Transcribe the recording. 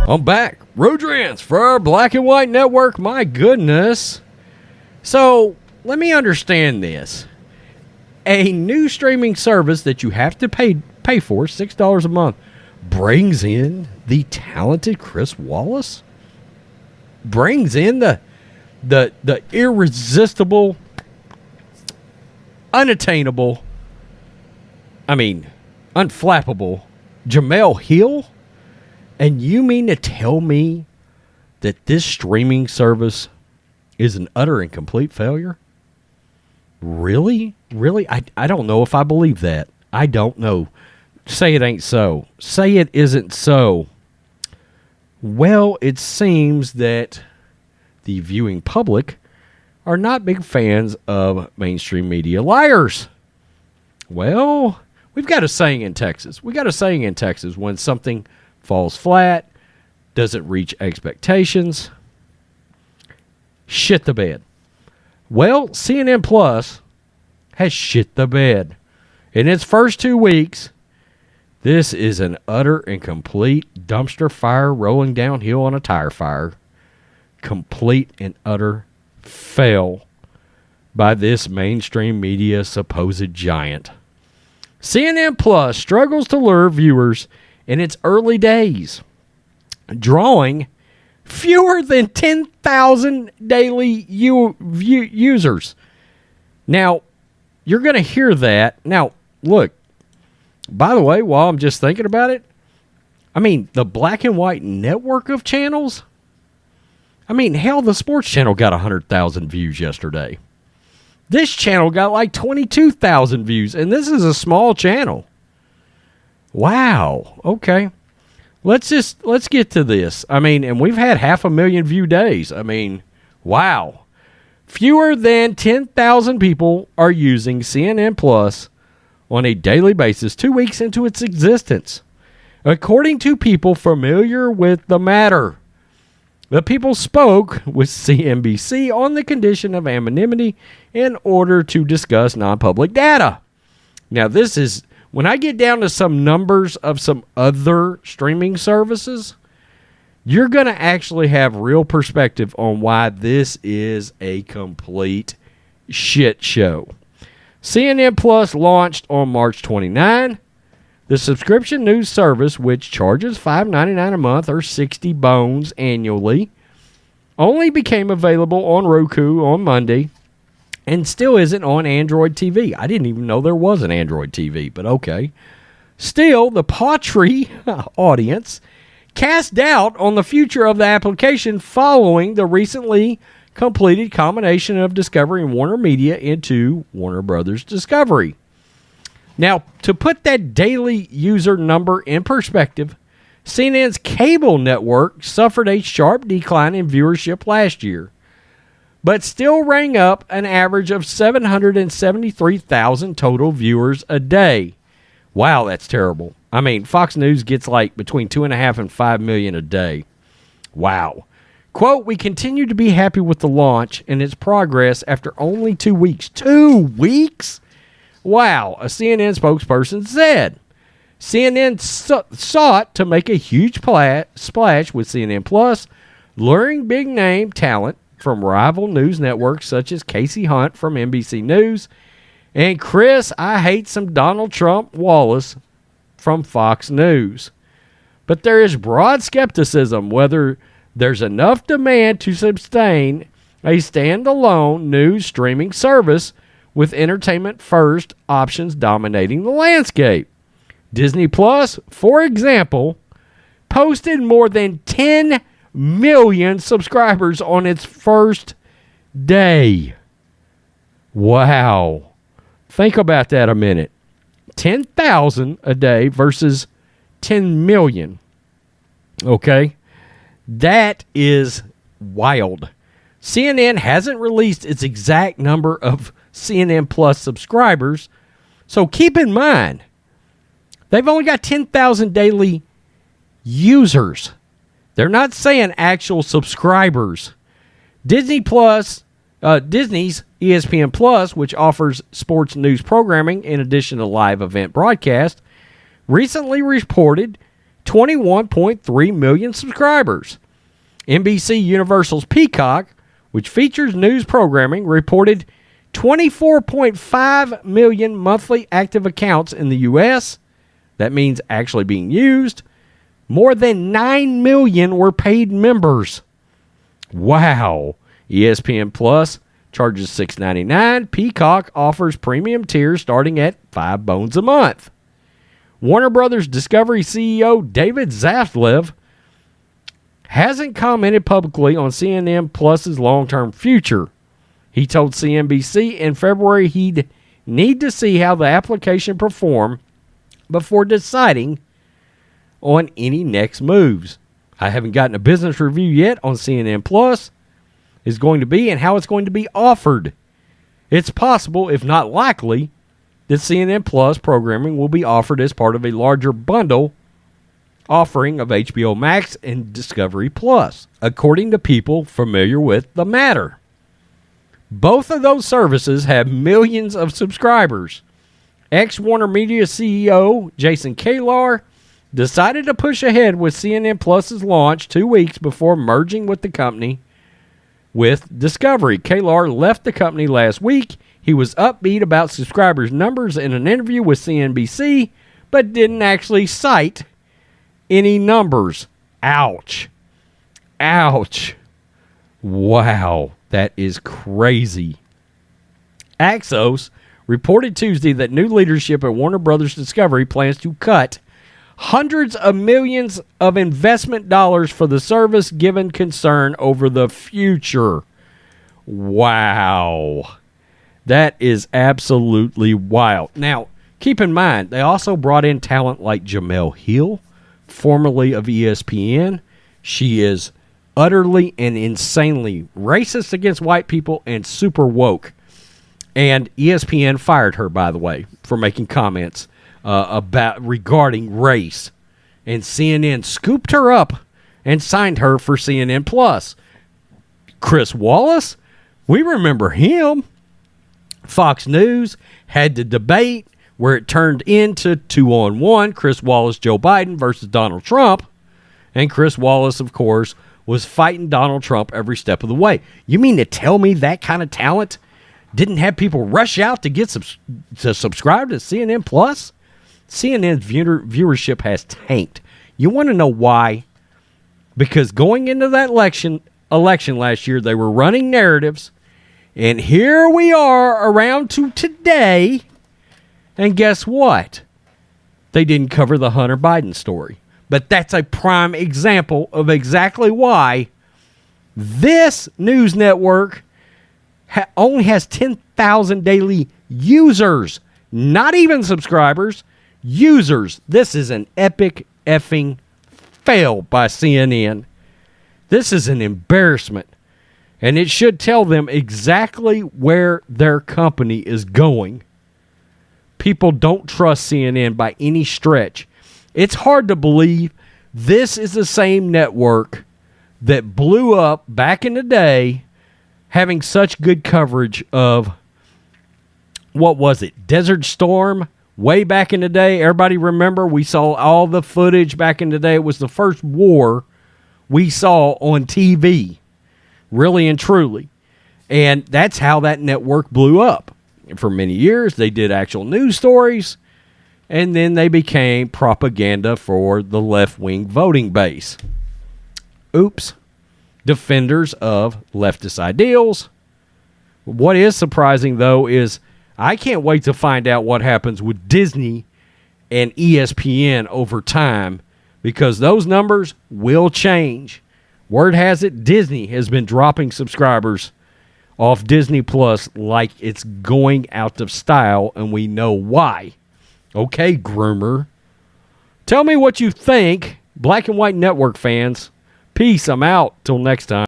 I'm back. Rodrance for our Black and White Network. My goodness. So, let me understand this. A new streaming service that you have to pay for, $6 a month, brings in the talented Chris Wallace? Brings in the irresistible, unattainable, unflappable Jemele Hill? And you mean to tell me that this streaming service is an utter and complete failure? Really? Really? I don't know if I believe that. I don't know. Say it ain't so. Say it isn't so. Well, it seems that the viewing public are not big fans of mainstream media liars. Well, we've got a saying in Texas. When something falls flat, doesn't reach expectations, shit the bed. Well, CNN Plus has shit the bed. In its first 2 weeks, this is an utter and complete dumpster fire rolling downhill on a tire fire. Complete and utter fail by this mainstream media supposed giant. CNN Plus struggles to lure viewers in its early days, drawing fewer than 10,000 daily users. Now, you're going to hear that. Now, look, by the way, while I'm just thinking about it, the Black and White network of channels, hell, the sports channel got 100,000 views yesterday. This channel got like 22,000 views, and this is a small channel. Wow. Okay. Let's get to this. And we've had 500,000 view days. Wow. Fewer than 10,000 people are using CNN Plus on a daily basis 2 weeks into its existence, according to people familiar with the matter. The people spoke with CNBC on the condition of anonymity in order to discuss non-public data. Now, this is, when I get down to some numbers of some other streaming services, you're going to actually have real perspective on why this is a complete shit show. CNN Plus launched on March 29. The subscription news service, which charges $5.99 a month or 60 bones annually, only became available on Roku on Monday and still isn't on Android TV. I didn't even know there was an Android TV, but okay. Still, the paltry audience cast doubt on the future of the application following the recently completed combination of Discovery and Warner Media into Warner Brothers Discovery. Now, to put that daily user number in perspective, CNN's cable network suffered a sharp decline in viewership last year, but still rang up an average of 773,000 total viewers a day. Wow, that's terrible. Fox News gets like between 2.5 and 5 million a day. Wow. Quote, "We continue to be happy with the launch and its progress after only 2 weeks." 2 weeks? Wow, a CNN spokesperson said. CNN sought to make a huge splash with CNN Plus, luring big-name talent from rival news networks such as Casey Hunt from NBC News and Chris, I hate some Donald Trump Wallace from Fox News. But there is broad skepticism whether there's enough demand to sustain a standalone news streaming service with entertainment-first options dominating the landscape. Disney Plus, for example, posted more than 10 million subscribers on its first day. Wow. Think about that a minute. 10,000 a day versus 10 million. Okay? That is wild. CNN hasn't released its exact number of CNN Plus subscribers, so keep in mind, they've only got 10,000 daily users. They're not saying actual subscribers. Disney's ESPN Plus, which offers sports news programming in addition to live event broadcast, recently reported 21.3 million subscribers. NBC Universal's Peacock, which features news programming, reported 24.5 million monthly active accounts in the U.S. That means actually being used. More than 9 million were paid members. Wow. ESPN Plus charges $6.99. Peacock offers premium tiers starting at $5 a month. Warner Brothers Discovery CEO David Zaslav hasn't commented publicly on CNN Plus's long-term future. He told CNBC in February he'd need to see how the application performed before deciding on any next moves. I haven't gotten a business review yet on CNN Plus is going to be and how it's going to be offered. It's possible, if not likely, that CNN Plus programming will be offered as part of a larger bundle offering of HBO Max and Discovery Plus, according to people familiar with the matter. Both of those services have millions of subscribers. Ex-Warner Media CEO Jason Kilar decided to push ahead with CNN Plus's launch 2 weeks before merging with the company with Discovery. Kilar left the company last week. He was upbeat about subscribers' numbers in an interview with CNBC, but didn't actually cite any numbers. Ouch. Ouch. Wow, that is crazy. Axios reported Tuesday that new leadership at Warner Brothers Discovery plans to cut hundreds of millions of investment dollars for the service given concern over the future. Wow. That is absolutely wild. Now, keep in mind, they also brought in talent like Jemele Hill, formerly of ESPN. She is utterly and insanely racist against white people and super woke. And ESPN fired her, by the way, for making comments regarding race. And CNN scooped her up and signed her for CNN Plus. Chris Wallace, we remember him. Fox News had the debate where it turned into 2-on-1, Chris Wallace, Joe Biden versus Donald Trump. And Chris Wallace, of course, was fighting Donald Trump every step of the way. You mean to tell me that kind of talent didn't have people rush out to get to subscribe to CNN Plus? CNN's viewership has tanked. You want to know why? Because going into that election last year, they were running narratives. And here we are around to today. And guess what? They didn't cover the Hunter Biden story. But that's a prime example of exactly why this news network only has 10,000 daily users. Not even subscribers. Users. This is an epic effing fail by CNN. This is an embarrassment. And it should tell them exactly where their company is going. People don't trust CNN by any stretch. It's hard to believe this is the same network that blew up back in the day, having such good coverage of, what was it, Desert Storm, way back in the day. Everybody remember, we saw all the footage back in the day. It was the first war we saw on TV. Really and truly. And that's how that network blew up. For many years, they did actual news stories, and then they became propaganda for the left-wing voting base. Oops. Defenders of leftist ideals. What is surprising, though, is I can't wait to find out what happens with Disney and ESPN over time, because those numbers will change. Word has it, Disney has been dropping subscribers off Disney Plus like it's going out of style, and we know why. Okay, groomer. Tell me what you think, Black and White Network fans. Peace, I'm out. Till next time.